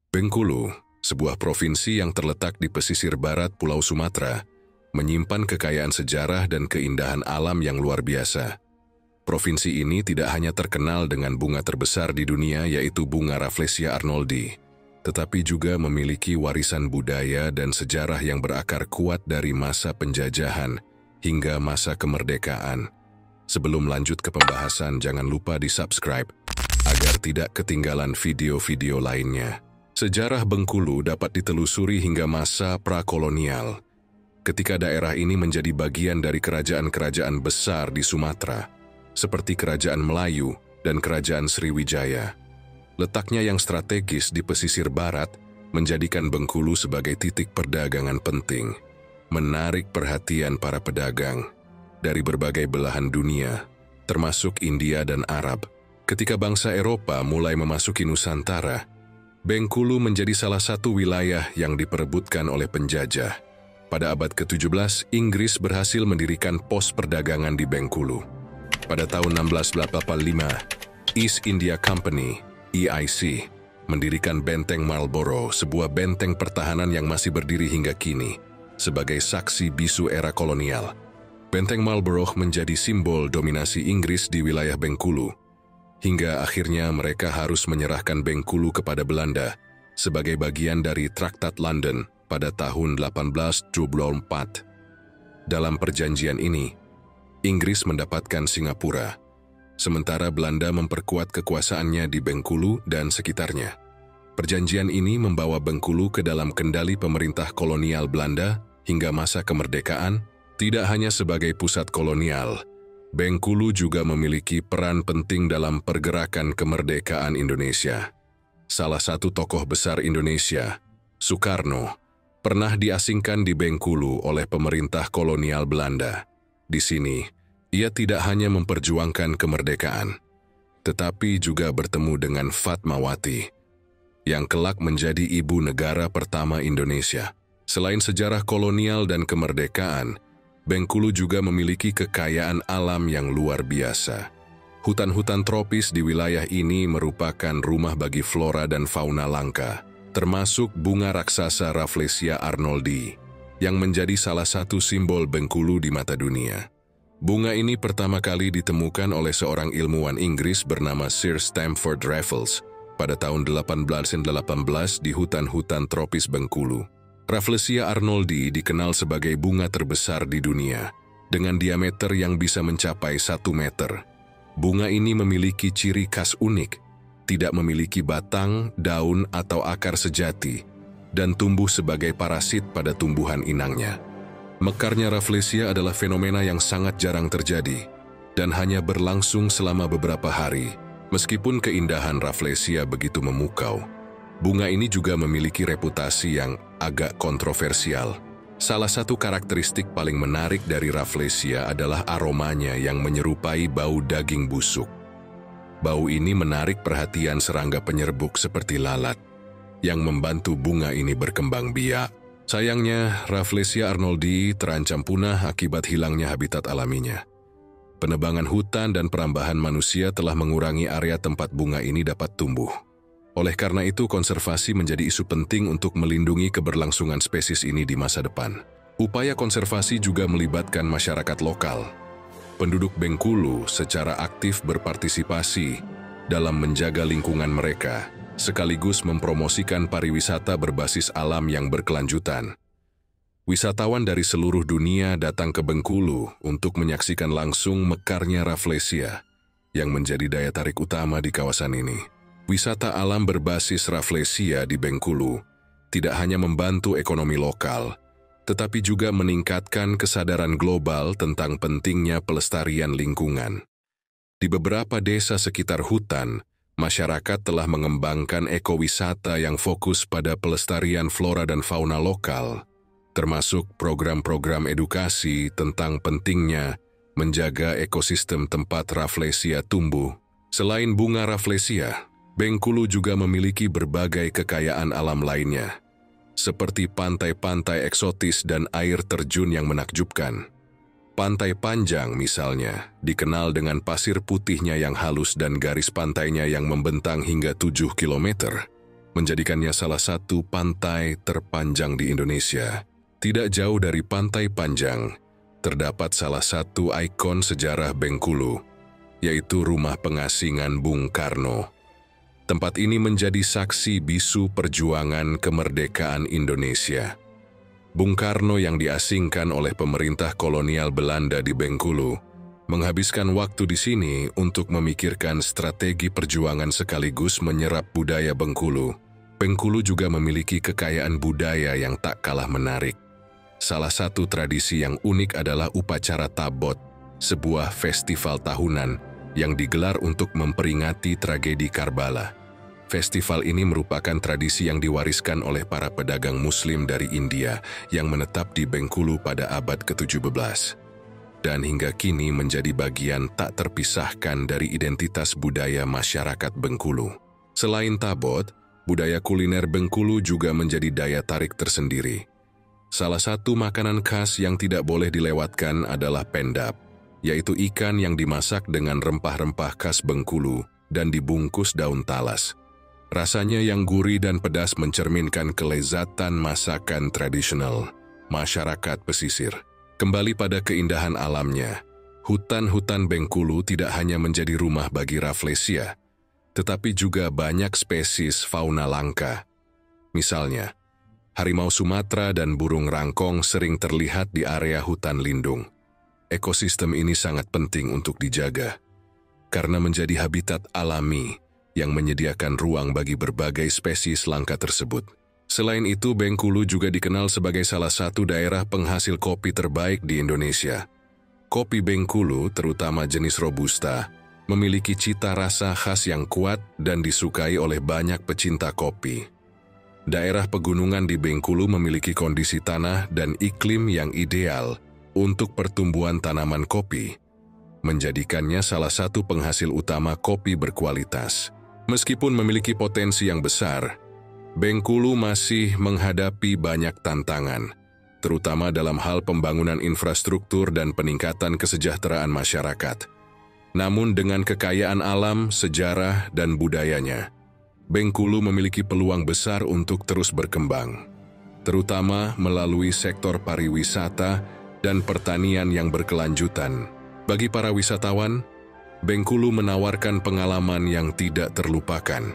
Bengkulu, sebuah provinsi yang terletak di pesisir barat Pulau Sumatera, menyimpan kekayaan sejarah dan keindahan alam yang luar biasa. Provinsi ini tidak hanya terkenal dengan bunga terbesar di dunia yaitu bunga Rafflesia arnoldi, tetapi juga memiliki warisan budaya dan sejarah yang berakar kuat dari masa penjajahan hingga masa kemerdekaan. Sebelum lanjut ke pembahasan, jangan lupa di-subscribe agar tidak ketinggalan video-video lainnya. Sejarah Bengkulu dapat ditelusuri hingga masa prakolonial, ketika daerah ini menjadi bagian dari kerajaan-kerajaan besar di Sumatera, seperti Kerajaan Melayu dan Kerajaan Sriwijaya. Letaknya yang strategis di pesisir barat menjadikan Bengkulu sebagai titik perdagangan penting, menarik perhatian para pedagang dari berbagai belahan dunia, termasuk India dan Arab. Ketika bangsa Eropa mulai memasuki Nusantara, Bengkulu menjadi salah satu wilayah yang diperebutkan oleh penjajah. Pada abad ke-17, Inggris berhasil mendirikan pos perdagangan di Bengkulu. Pada tahun 1685, East India Company, EIC, mendirikan Benteng Marlborough, sebuah benteng pertahanan yang masih berdiri hingga kini, sebagai saksi bisu era kolonial. Benteng Marlborough menjadi simbol dominasi Inggris di wilayah Bengkulu, hingga akhirnya mereka harus menyerahkan Bengkulu kepada Belanda sebagai bagian dari Traktat London pada tahun 1824. Dalam perjanjian ini, Inggris mendapatkan Singapura, sementara Belanda memperkuat kekuasaannya di Bengkulu dan sekitarnya. Perjanjian ini membawa Bengkulu ke dalam kendali pemerintah kolonial Belanda hingga masa kemerdekaan. Tidak hanya sebagai pusat kolonial, Bengkulu juga memiliki peran penting dalam pergerakan kemerdekaan Indonesia. Salah satu tokoh besar Indonesia, Soekarno, pernah diasingkan di Bengkulu oleh pemerintah kolonial Belanda. Di sini, ia tidak hanya memperjuangkan kemerdekaan, tetapi juga bertemu dengan Fatmawati, yang kelak menjadi ibu negara pertama Indonesia. Selain sejarah kolonial dan kemerdekaan, Bengkulu juga memiliki kekayaan alam yang luar biasa. Hutan-hutan tropis di wilayah ini merupakan rumah bagi flora dan fauna langka, termasuk bunga raksasa Rafflesia arnoldi, yang menjadi salah satu simbol Bengkulu di mata dunia. Bunga ini pertama kali ditemukan oleh seorang ilmuwan Inggris bernama Sir Stamford Raffles pada tahun 1818 di hutan-hutan tropis Bengkulu. Rafflesia arnoldi dikenal sebagai bunga terbesar di dunia, dengan diameter yang bisa mencapai 1 meter. Bunga ini memiliki ciri khas unik, tidak memiliki batang, daun, atau akar sejati, dan tumbuh sebagai parasit pada tumbuhan inangnya. Mekarnya Rafflesia adalah fenomena yang sangat jarang terjadi, dan hanya berlangsung selama beberapa hari. Meskipun keindahan Rafflesia begitu memukau, bunga ini juga memiliki reputasi yang agak kontroversial. Salah satu karakteristik paling menarik dari Rafflesia adalah aromanya yang menyerupai bau daging busuk. Bau ini menarik perhatian serangga penyerbuk seperti lalat, yang membantu bunga ini berkembang biak. Sayangnya, Rafflesia arnoldi terancam punah akibat hilangnya habitat alaminya. Penebangan hutan dan perambahan manusia telah mengurangi area tempat bunga ini dapat tumbuh. Oleh karena itu, konservasi menjadi isu penting untuk melindungi keberlangsungan spesies ini di masa depan. Upaya konservasi juga melibatkan masyarakat lokal. Penduduk Bengkulu secara aktif berpartisipasi dalam menjaga lingkungan mereka, sekaligus mempromosikan pariwisata berbasis alam yang berkelanjutan. Wisatawan dari seluruh dunia datang ke Bengkulu untuk menyaksikan langsung mekarnya Rafflesia, yang menjadi daya tarik utama di kawasan ini. Wisata alam berbasis Rafflesia di Bengkulu tidak hanya membantu ekonomi lokal, tetapi juga meningkatkan kesadaran global tentang pentingnya pelestarian lingkungan. Di beberapa desa sekitar hutan, masyarakat telah mengembangkan ekowisata yang fokus pada pelestarian flora dan fauna lokal, termasuk program-program edukasi tentang pentingnya menjaga ekosistem tempat Rafflesia tumbuh. Selain bunga Rafflesia, Bengkulu juga memiliki berbagai kekayaan alam lainnya, seperti pantai-pantai eksotis dan air terjun yang menakjubkan. Pantai Panjang misalnya, dikenal dengan pasir putihnya yang halus dan garis pantainya yang membentang hingga 7 kilometer, menjadikannya salah satu pantai terpanjang di Indonesia. Tidak jauh dari Pantai Panjang, terdapat salah satu ikon sejarah Bengkulu, yaitu Rumah Pengasingan Bung Karno. Tempat ini menjadi saksi bisu perjuangan kemerdekaan Indonesia. Bung Karno yang diasingkan oleh pemerintah kolonial Belanda di Bengkulu, menghabiskan waktu di sini untuk memikirkan strategi perjuangan sekaligus menyerap budaya Bengkulu. Bengkulu juga memiliki kekayaan budaya yang tak kalah menarik. Salah satu tradisi yang unik adalah upacara Tabot, sebuah festival tahunan yang digelar untuk memperingati tragedi Karbala. Festival ini merupakan tradisi yang diwariskan oleh para pedagang Muslim dari India yang menetap di Bengkulu pada abad ke-17. Dan hingga kini menjadi bagian tak terpisahkan dari identitas budaya masyarakat Bengkulu. Selain Tabot, budaya kuliner Bengkulu juga menjadi daya tarik tersendiri. Salah satu makanan khas yang tidak boleh dilewatkan adalah pendap, yaitu ikan yang dimasak dengan rempah-rempah khas Bengkulu dan dibungkus daun talas. Rasanya yang gurih dan pedas mencerminkan kelezatan masakan tradisional masyarakat pesisir. Kembali pada keindahan alamnya, hutan-hutan Bengkulu tidak hanya menjadi rumah bagi Rafflesia, tetapi juga banyak spesies fauna langka. Misalnya, harimau Sumatera dan burung rangkong sering terlihat di area hutan lindung. Ekosistem ini sangat penting untuk dijaga, karena menjadi habitat alami yang menyediakan ruang bagi berbagai spesies langka tersebut. Selain itu, Bengkulu juga dikenal sebagai salah satu daerah penghasil kopi terbaik di Indonesia. Kopi Bengkulu, terutama jenis Robusta, memiliki cita rasa khas yang kuat dan disukai oleh banyak pecinta kopi. Daerah pegunungan di Bengkulu memiliki kondisi tanah dan iklim yang ideal untuk pertumbuhan tanaman kopi, menjadikannya salah satu penghasil utama kopi berkualitas. Meskipun memiliki potensi yang besar, Bengkulu masih menghadapi banyak tantangan, terutama dalam hal pembangunan infrastruktur dan peningkatan kesejahteraan masyarakat. Namun dengan kekayaan alam, sejarah, dan budayanya, Bengkulu memiliki peluang besar untuk terus berkembang, terutama melalui sektor pariwisata dan pertanian yang berkelanjutan. Bagi para wisatawan, Bengkulu menawarkan pengalaman yang tidak terlupakan,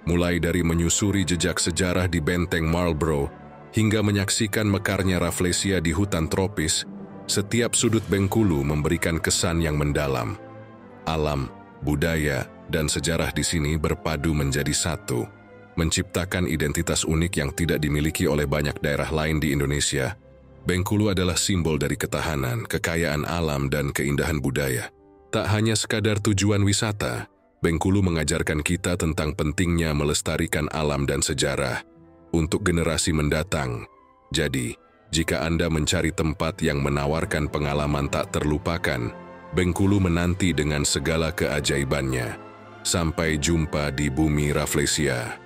mulai dari menyusuri jejak sejarah di Benteng Marlborough hingga menyaksikan mekarnya Rafflesia di hutan tropis. Setiap sudut Bengkulu memberikan kesan yang mendalam. Alam, budaya, dan sejarah di sini berpadu menjadi satu, menciptakan identitas unik yang tidak dimiliki oleh banyak daerah lain di Indonesia. Bengkulu adalah simbol dari ketahanan, kekayaan alam, dan keindahan budaya. Tak hanya sekadar tujuan wisata, Bengkulu mengajarkan kita tentang pentingnya melestarikan alam dan sejarah untuk generasi mendatang. Jadi, jika Anda mencari tempat yang menawarkan pengalaman tak terlupakan, Bengkulu menanti dengan segala keajaibannya. Sampai jumpa di Bumi Rafflesia.